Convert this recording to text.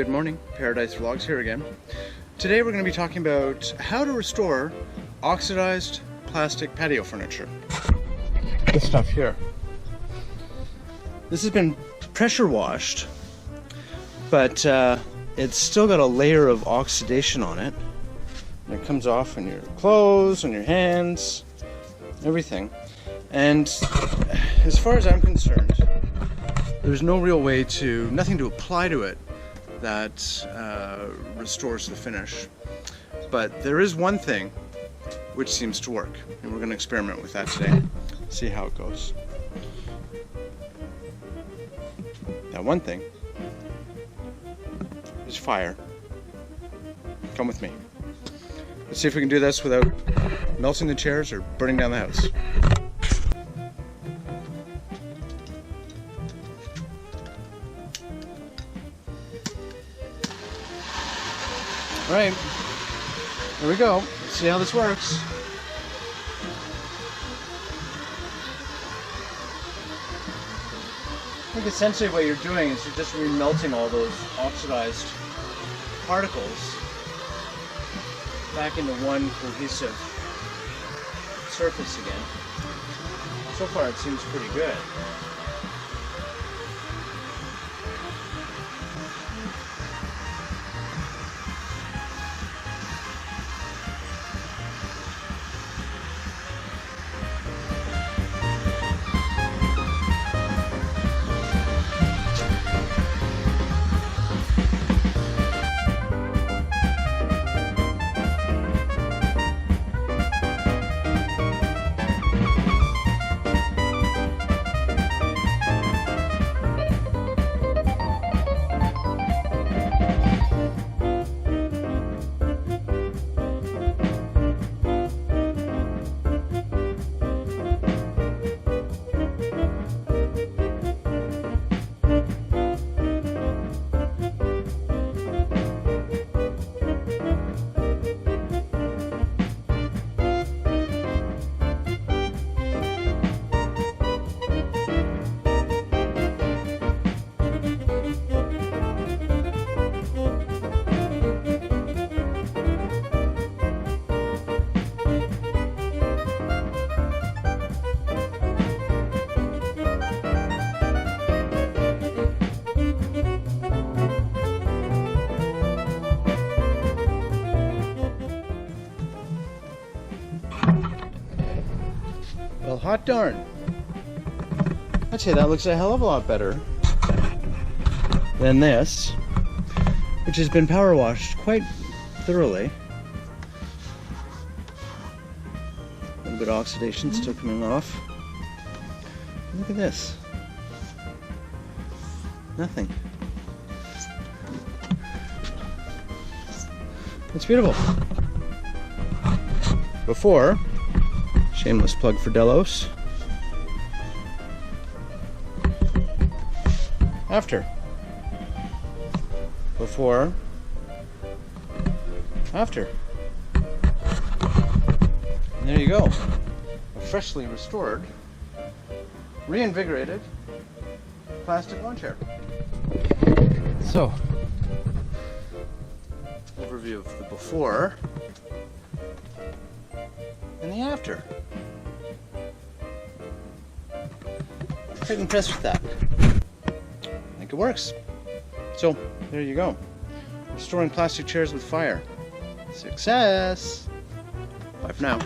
Good morning, Paradise Vlogs here again. Today we're going to be talking about how to restore oxidized plastic patio furniture. This stuff here. This has been pressure washed, but it's still got a layer of oxidation on it. And it comes off on your clothes, on your hands, everything. And as far as I'm concerned, there's no real way to, nothing to apply to it that restores the finish. But there is one thing which seems to work, and we're going to experiment with that today. See how it goes. That one thing is fire. Come with me. Let's see if we can do this without melting the chairs or burning down the house. All right, here we go. Let's see how this works. I think essentially what you're doing is you're just remelting all those oxidized particles back into one cohesive surface again. So far it seems pretty good. Well, hot darn. I'd say that looks a hell of a lot better than this, which has been power washed quite thoroughly. A little bit of oxidation still coming off. Look at this. Nothing. It's beautiful. Before, shameless plug for Delos. After. Before. After. And there you go. A freshly restored, reinvigorated plastic lawn chair. So, overview of the before and the after. Quite impressed with that. I think it works. So, there you go. Restoring plastic chairs with fire. Success! Bye for now.